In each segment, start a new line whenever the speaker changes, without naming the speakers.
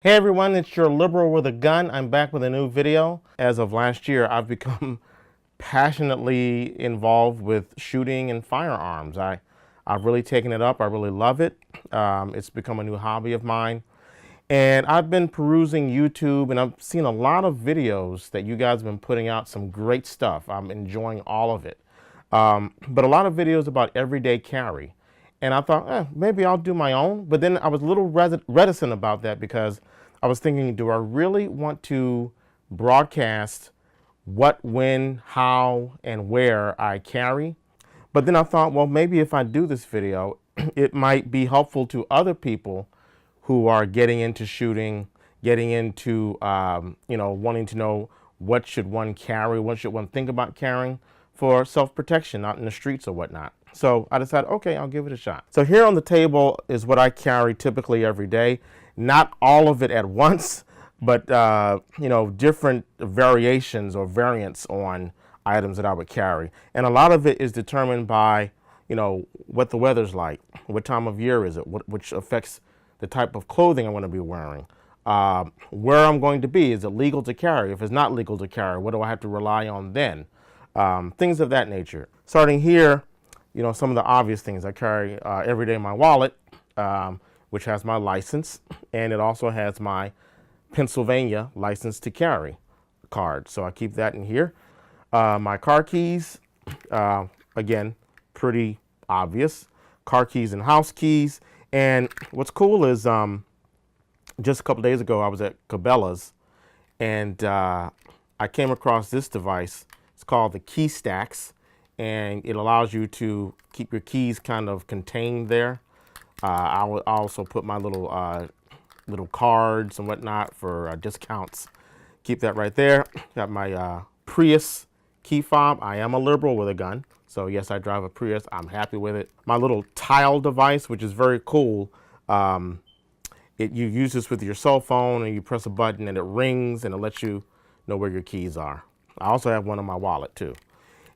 Hey everyone, it's your liberal with a gun. I'm back with a new video. As of last year, I've become passionately involved with shooting and firearms. I've really taken it up. I really love it. It's become a new hobby of mine. And I've been perusing YouTube and I've seen a lot of videos that you guys have been putting out, some great stuff. I'm enjoying all of it. But a lot of videos about everyday carry. And I thought, maybe I'll do my own. But then I was a little reticent about that because I was thinking, do I really want to broadcast what, when, how, and where I carry? But then I thought, well, maybe if I do this video, it might be helpful to other people who are getting into shooting, getting into, wanting to know what should one carry, what should one think about carrying for self-protection out in the streets or whatnot. So I decided, okay, I'll give it a shot. So here on the table is what I carry typically every day. Not all of it at once, but different variations or variants on items that I would carry. And a lot of it is determined by, what the weather's like, what time of year is it, which affects the type of clothing I'm going to be wearing, where I'm going to be. Is it legal to carry? If it's not legal to carry, what do I have to rely on then? Things of that nature. Starting here, some of the obvious things I carry every day in my wallet, which has my license, and it also has my Pennsylvania license to carry card. So I keep that in here. My car keys, again, pretty obvious. Car keys and house keys. And what's cool is just a couple days ago, I was at Cabela's and I came across this device. It's called the Key Stacks, and it allows you to keep your keys kind of contained there. I will also put my little cards and whatnot for discounts. Keep that right there. Got my Prius key fob. I am a liberal with a gun, so yes, I drive a Prius. I'm happy with it. My little tile device, which is very cool. You use this with your cell phone and you press a button and it rings and it lets you know where your keys are. I also have one in my wallet too.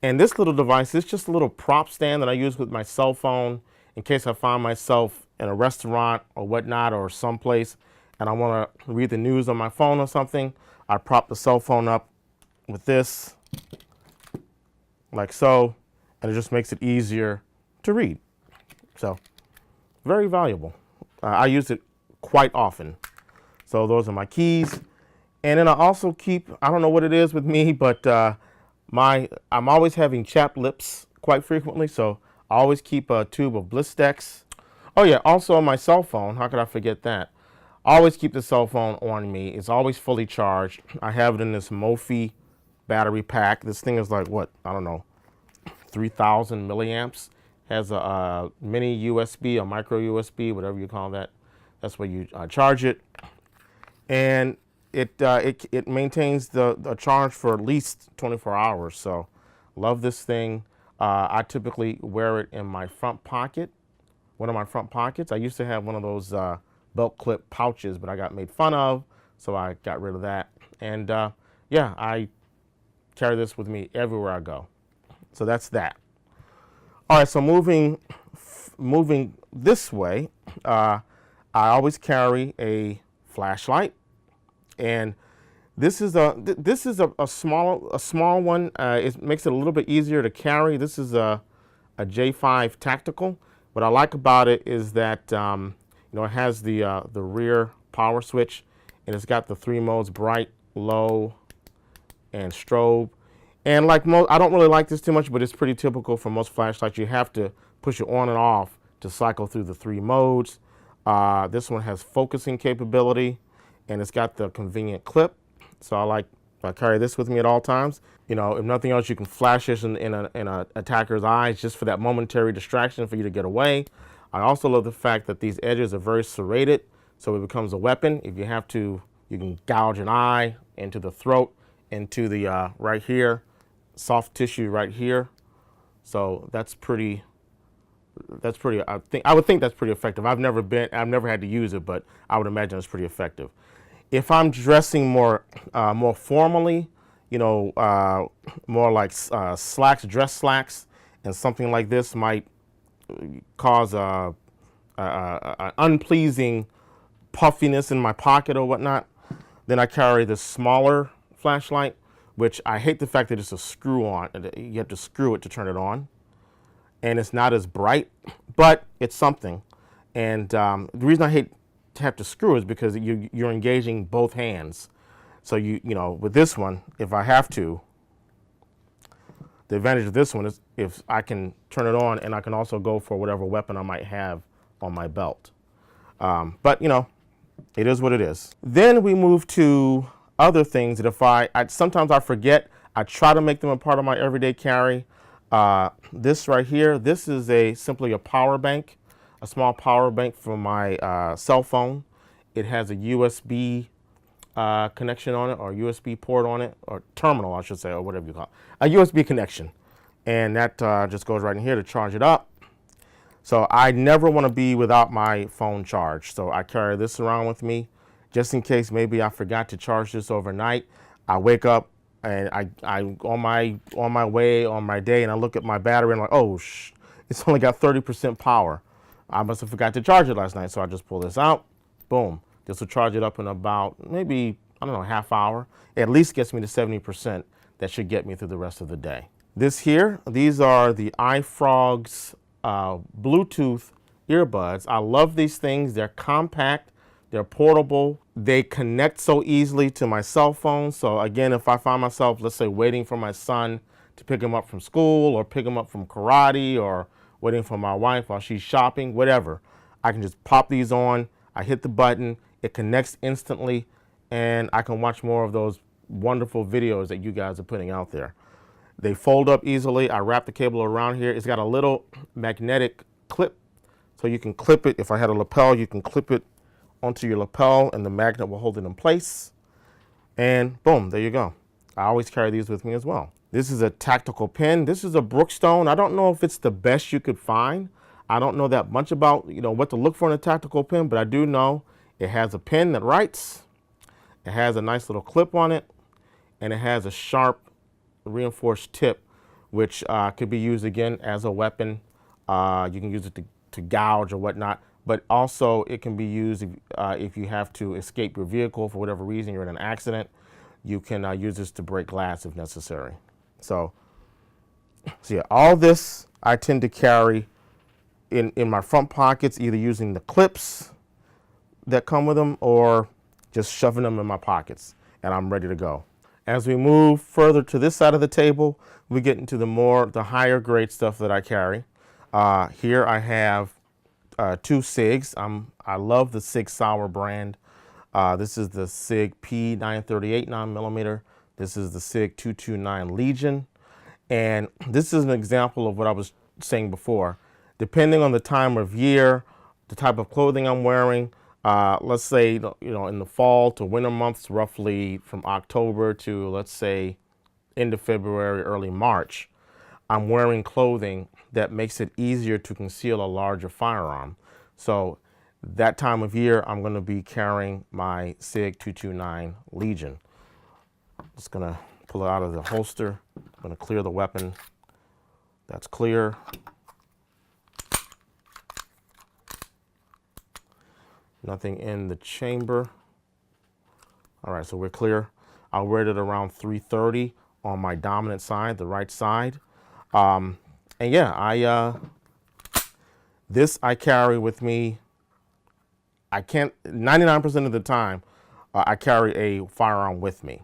And this little device is just a little prop stand that I use with my cell phone in case I find myself in a restaurant or whatnot or someplace and I want to read the news on my phone or something. I prop the cell phone up with this, like so, and it just makes it easier to read. So, very valuable. I use it quite often. So those are my keys. And then I also keep, I don't know what it is with me, but I'm always having chapped lips quite frequently, so I always keep a tube of Blistex. Oh yeah, also on my cell phone, how could I forget that? I always keep the cell phone on me. It's always fully charged. I have it in this Mophie battery pack. This thing is like, what, I don't know, 3,000 milliamps. Has a mini USB, a micro USB, whatever you call that. That's where you charge it. And it maintains the charge for at least 24 hours. So love this thing. I typically wear it in my front pocket, one of my front pockets. I used to have one of those belt clip pouches, but I got made fun of, so I got rid of that. And yeah, I carry this with me everywhere I go. So that's that. All right, so moving this way, I always carry a flashlight, and this is a small one. It makes it a little bit easier to carry. This is a J5 Tactical. What I like about it is that it has the rear power switch, and it's got the 3 modes: bright, low, and strobe. And like most, I don't really like this too much, but it's pretty typical for most flashlights. You have to push it on and off to cycle through the 3 modes. This one has focusing capability, and it's got the convenient clip. So I carry this with me at all times. If nothing else, you can flash this in an attacker's eyes just for that momentary distraction for you to get away. I also love the fact that these edges are very serrated, so it becomes a weapon. If you have to, you can gouge an eye, into the throat, into the right here, soft tissue right here. So that's pretty. I would think that's pretty effective. I've never had to use it, but I would imagine it's pretty effective. If I'm dressing more formally, more like slacks, dress slacks, and something like this might cause an unpleasing puffiness in my pocket or whatnot. Then I carry this smaller flashlight, which I hate the fact that it's a screw on. You have to screw it to turn it on. And it's not as bright, but it's something. And the reason I hate to have to screw is because you're engaging both hands. So you know, with this one, if I have to, the advantage of this one is if I can turn it on and I can also go for whatever weapon I might have on my belt. But you know, it is what it is. Then we move to other things that if sometimes I forget, I try to make them a part of my everyday carry. This right here, this is simply a power bank, a small power bank for my cell phone. It has a USB connection on it, or USB port on it, or terminal I should say, or whatever you call it. A USB connection. And that just goes right in here to charge it up. So I never want to be without my phone charged. So I carry this around with me just in case maybe I forgot to charge this overnight. I wake up and I on my way on my day and I look at my battery and I'm like, oh, it's only got 30% power. I must have forgot to charge it last night. So I just pull this out, boom. This will charge it up in about maybe, I don't know, half hour. It at least gets me to 70%. That should get me through the rest of the day. This here, these are the iFrog's Bluetooth earbuds. I love these things. They're compact, they're portable, they connect so easily to my cell phone. So again, if I find myself, let's say, waiting for my son to pick him up from school or pick him up from karate or waiting for my wife while she's shopping, whatever, I can just pop these on, I hit the button, it connects instantly, and I can watch more of those wonderful videos that you guys are putting out there. They fold up easily. I wrap the cable around here. It's got a little magnetic clip, so you can clip it. If I had a lapel, you can clip it onto your lapel, and the magnet will hold it in place. And boom, there you go. I always carry these with me as well. This is a tactical pen. This is a Brookstone. I don't know if it's the best you could find. I don't know that much about, you know, what to look for in a tactical pen, but I do know it has a pen that writes. It has a nice little clip on it, and it has a sharp reinforced tip, which could be used again as a weapon. You can use it to gouge or whatnot, but also it can be used if you have to escape your vehicle for whatever reason, you're in an accident. You can use this to break glass if necessary. So yeah, all this I tend to carry in my front pockets, either using the clips that come with them or just shoving them in my pockets, and I'm ready to go. As we move further to this side of the table, we get into the higher grade stuff that I carry. Here I have 2 SIGs. I love the Sig Sauer brand. This is the Sig P938 9mm. This is the Sig 229 Legion. And this is an example of what I was saying before. Depending on the time of year, the type of clothing I'm wearing, let's say, you know, in the fall to winter months, roughly from October to, let's say, end of February, early March, I'm wearing clothing that makes it easier to conceal a larger firearm. So that time of year, I'm going to be carrying my Sig 229 Legion. Just going to pull it out of the holster. I'm going to clear the weapon. That's clear. Nothing in the chamber. All right, so we're clear. I'll wear it around 330 on my dominant side, the right side. And yeah, this I carry with me. I can't, 99% of the time, I carry a firearm with me.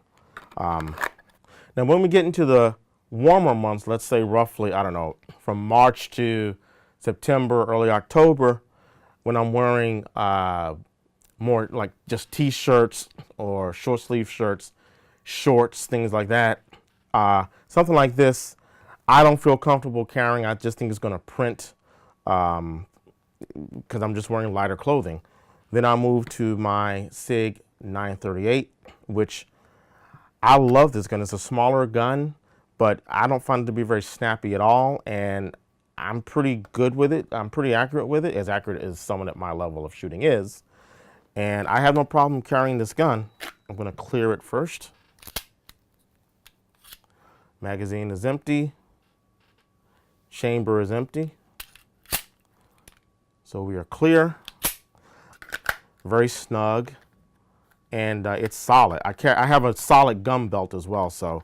Now, when we get into the warmer months, let's say roughly, I don't know, from March to September, early October, when I'm wearing more like just t-shirts or short sleeve shirts, shorts, things like that, something like this, I don't feel comfortable carrying. I just think it's going to print because I'm just wearing lighter clothing. Then I move to my Sig 938, which I love this gun. It's a smaller gun, but I don't find it to be very snappy at all, and I'm pretty good with it. I'm pretty accurate with it, as accurate as someone at my level of shooting is. And I have no problem carrying this gun. I'm going to clear it first. Magazine is empty. Chamber is empty. So we are clear. very snug, and it's solid. I have a solid gum belt as well. So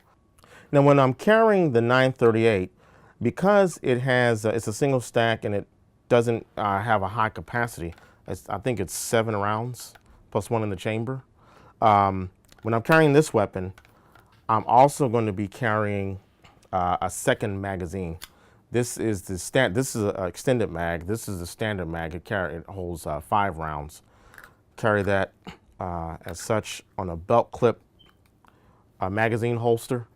now when I'm carrying the 938, because it has it's a single stack and it doesn't have a high capacity. I think it's 7 rounds plus 1 in the chamber. When I'm carrying this weapon, I'm also going to be carrying a second magazine. This is the This is an extended mag. This is the standard mag. It holds 5 rounds. Carry that as such on a belt clip magazine holster.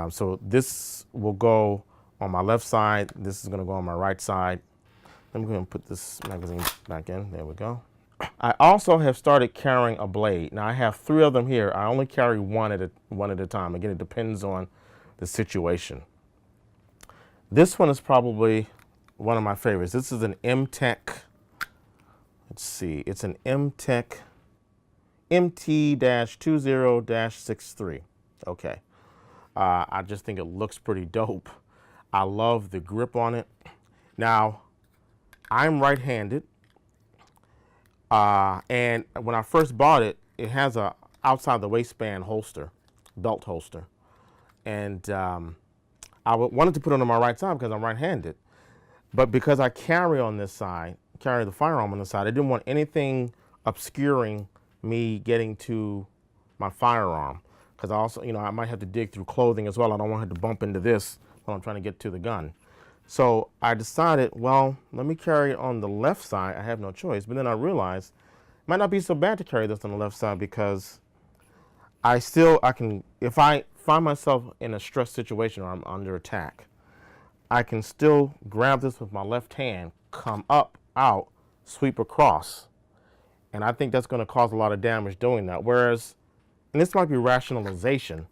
So this will go on my left side. This is going to go on my right side. I'm going to put this magazine back in. There we go. I also have started carrying a blade. Now I have 3 of them here. I only carry one at a time. Again, it depends on the situation. This one is probably one of my favorites. This is an M-Tech. Let's see. It's an M-Tech MT-20-63. Okay. I just think it looks pretty dope. I love the grip on it. Now, I'm right-handed. And when I first bought it, it has a outside the waistband holster, belt holster. And I wanted to put it on my right side because I'm right-handed. But because I carry on this side, carry the firearm on the side, I didn't want anything obscuring me getting to my firearm. Because I also, I might have to dig through clothing as well. I don't want to bump into this when I'm trying to get to the gun. So I decided, well, let me carry it on the left side. I have no choice. But then I realized it might not be so bad to carry this on the left side because I can, if I find myself in a stress situation or I'm under attack, I can still grab this with my left hand, come up, out, sweep across. And I think that's going to cause a lot of damage doing that. Whereas, and this might be rationalization,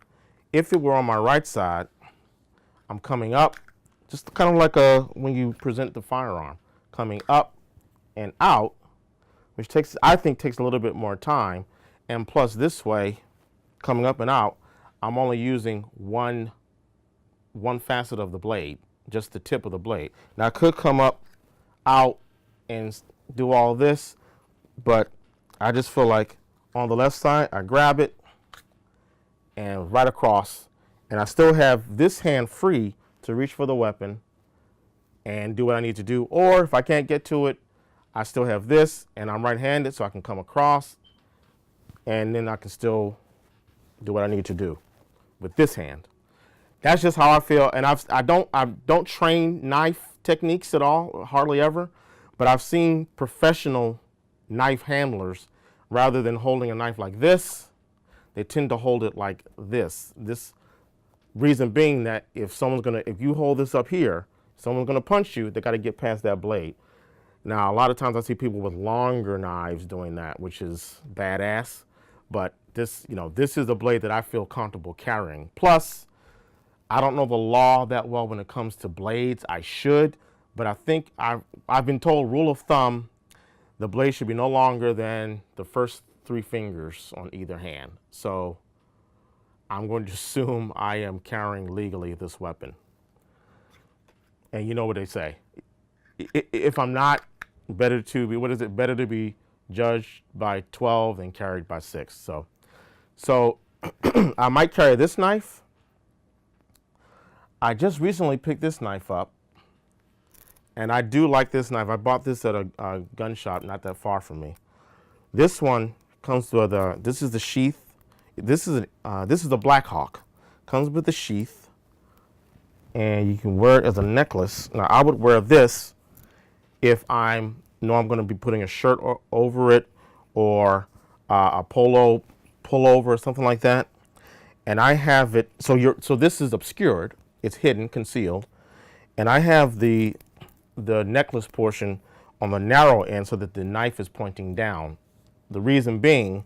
if it were on my right side, I'm coming up, just kind of like when you present the firearm, coming up and out, which I think takes a little bit more time. And plus this way, coming up and out, I'm only using one facet of the blade, just the tip of the blade. Now I could come up, out, and do all this, but I just feel like on the left side, I grab it and right across, and I still have this hand free to reach for the weapon and do what I need to do. Or if I can't get to it, I still have this, and I'm right-handed, so I can come across, and then I can still do what I need to do with this hand. That's just how I feel, and I don't train knife techniques at all, hardly ever, but I've seen professional knife handlers, rather than holding a knife like this, they tend to hold it like this. This reason being that if you hold this up here, someone's gonna punch you, they gotta get past that blade. Now, a lot of times I see people with longer knives doing that, which is badass, but this is a blade that I feel comfortable carrying. Plus, I don't know the law that well when it comes to blades. I should, but I think I've been told, rule of thumb, the blade should be no longer than the first 3 fingers on either hand. So I'm going to assume I am carrying legally this weapon. And you know what they say. If I'm not, better to be judged by 12 than carried by 6. So I might carry this knife. I just recently picked this knife up. And I do like this knife. I bought this at a gun shop not that far from me. This one comes with this is the sheath. This is the Black Hawk. Comes with the sheath, and you can wear it as a necklace. Now I would wear this if I'm going to be putting a shirt over it, or a polo pullover or something like that. And I have it so this is obscured. It's hidden, concealed, and I have the necklace portion on the narrow end so that the knife is pointing down. The reason being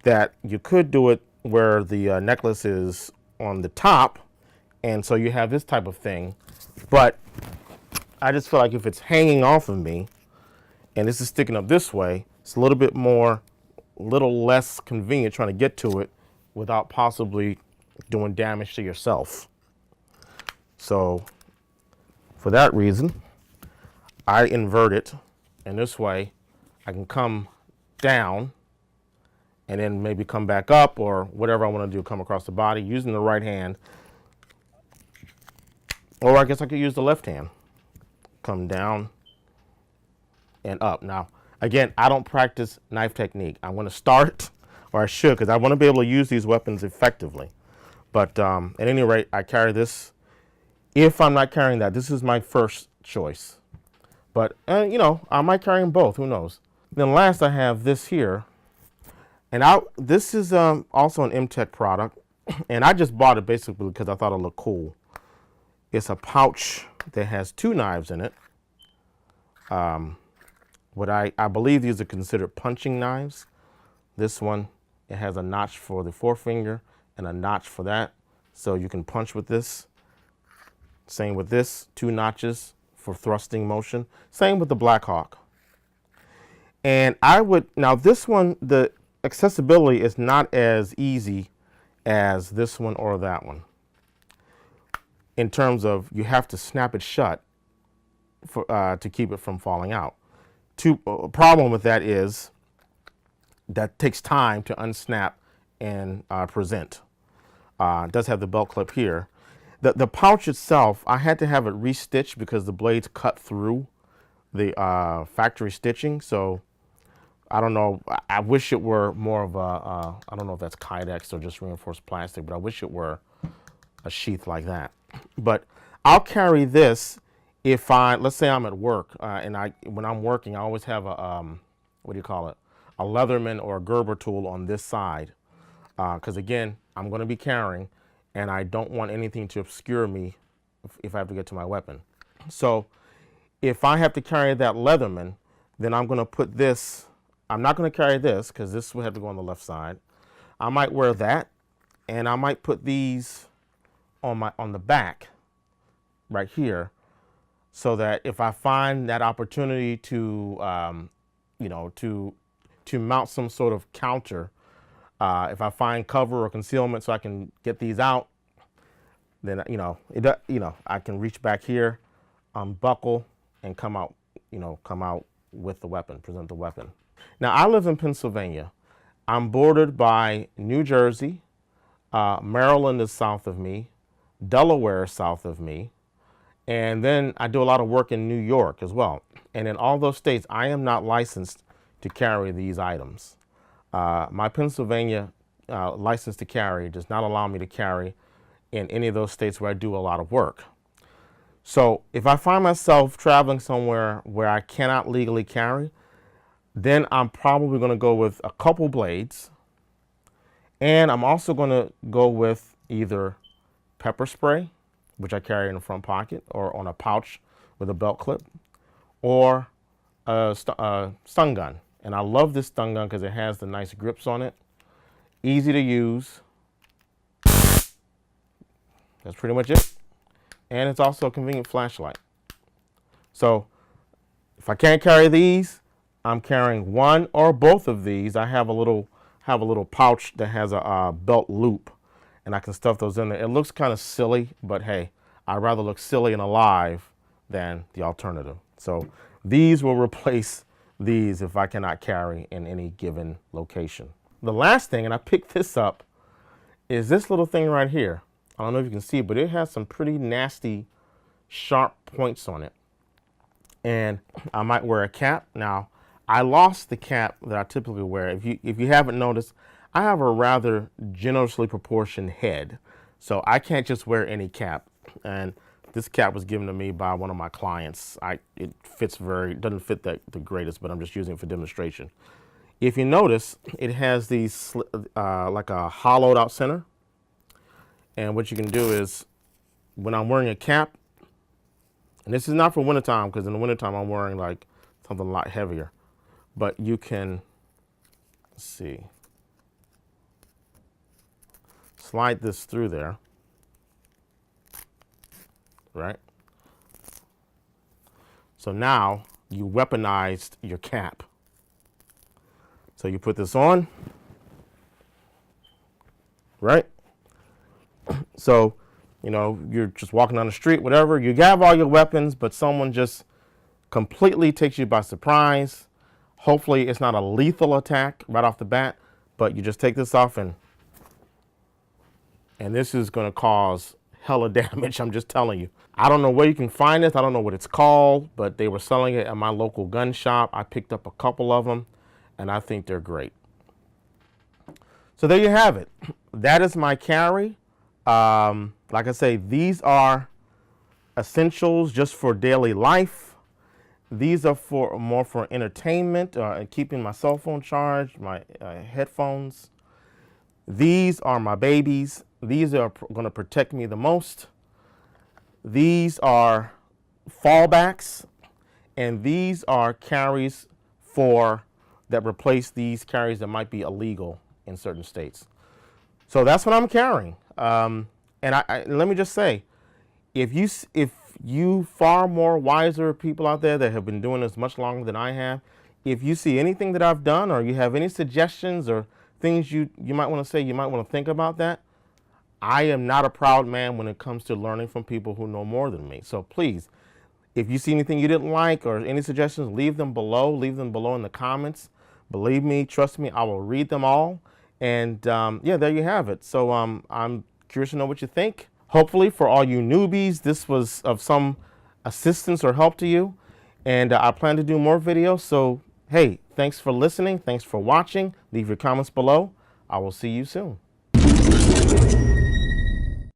that you could do it where the necklace is on the top, and so you have this type of thing, but I just feel like if it's hanging off of me and this is sticking up this way, it's a little less convenient trying to get to it without possibly doing damage to yourself. So for that reason, I invert it, and this way I can come down and then maybe come back up, or whatever I want to do, come across the body using the right hand. Or I guess I could use the left hand. Come down and up. Now, again, I don't practice knife technique. I'm going to start, or I should, because I want to be able to use these weapons effectively. But at any rate, I carry this. If I'm not carrying that, this is my first choice. But, you know, I might carry them both. Who knows? Then last, I have this here. And this is also an M-Tech product. And I just bought it basically because I thought it looked cool. It's a pouch that has 2 knives in it. What I believe these are considered punching knives. This one, it has a notch for the forefinger and a notch for that. So you can punch with this. Same with this, 2 notches for thrusting motion. Same with the Blackhawk. And now this one, the accessibility is not as easy as this one or that one. In terms of, you have to snap it shut to keep it from falling out. Problem with that is that takes time to unsnap and present. It does have the belt clip here. The pouch itself, I had to have it restitched because the blades cut through the factory stitching. So I don't know. I wish it were more of a, I don't know if that's Kydex or just reinforced plastic, but I wish it were a sheath like that. But I'll carry this if let's say I'm at work and when I'm working, I always have a, what do you call it? A Leatherman or a Gerber tool on this side. Because again, I'm going to be carrying, and I don't want anything to obscure me if I have to get to my weapon. So if I have to carry that Leatherman, then I'm going to put this, I'm not going to carry this because this will have to go on the left side. I might wear that, and I might put these on the back right here, so that if I find that opportunity to, you know, to mount some sort of counter, if I find cover or concealment so I can get these out, then, you know, I can reach back here, unbuckle, and come out with the weapon, present the weapon. Now, I live in Pennsylvania. I'm bordered by New Jersey, Maryland is south of me, Delaware is south of me, and then I do a lot of work in New York as well. And in all those states, I am not licensed to carry these items. My Pennsylvania license to carry does not allow me to carry in any of those states where I do a lot of work. So if I find myself traveling somewhere where I cannot legally carry, then I'm probably going to go with a couple blades, and I'm also going to go with either pepper spray, which I carry in the front pocket or on a pouch with a belt clip, or a stun gun. And I love this stun gun because it has the nice grips on it, easy to use. That's pretty much it. And it's also a convenient flashlight. So if I can't carry these, I'm carrying one or both of these. I have a little pouch that has a belt loop, and I can stuff those in there. It looks kind of silly, but hey, I'd rather look silly and alive than the alternative. So these will replace these if I cannot carry in any given location. The last thing, and I picked this up, is this little thing right here. I don't know if you can see, but it has some pretty nasty, sharp points on it. And I might wear a cap. Now, I lost the cap that I typically wear. If you haven't noticed, I have a rather generously proportioned head, so I can't just wear any cap. And this cap was given to me by one of my clients. It doesn't fit the greatest, but I'm just using it for demonstration. If you notice, it has these like a hollowed out center. And what you can do is, when I'm wearing a cap, and this is not for wintertime, because in the wintertime I'm wearing like something a lot heavier, but you can, let's see, slide this through there, right? So now you weaponized your cap. So you put this on, right? So, you know, you're just walking down the street, whatever, you have all your weapons, but someone just completely takes you by surprise. Hopefully it's not a lethal attack right off the bat, but you just take this off and this is going to cause hella damage. I'm just telling you. I don't know where you can find this. I don't know what it's called, but they were selling it at my local gun shop. I picked up a couple of them and I think they're great. So there you have it. That is my carry. Like I say, these are essentials just for daily life. These are more for entertainment, keeping my cell phone charged, my headphones. These are my babies. These are going to protect me the most. These are fallbacks, and these are carries that replace these carries that might be illegal in certain states. So that's what I'm carrying. And let me just say, if you far more wiser people out there that have been doing this much longer than I have, if you see anything that I've done or you have any suggestions or things you might want to say, you might want to think about that. I am not a proud man when it comes to learning from people who know more than me. So please, if you see anything you didn't like or any suggestions, leave them below. Leave them below in the comments. Believe me, trust me, I will read them all. And yeah, there you have it. So I'm curious to know what you think. Hopefully for all you newbies, this was of some assistance or help to you. And I plan to do more videos. So hey, thanks for listening. Thanks for watching. Leave your comments below. I will see you soon.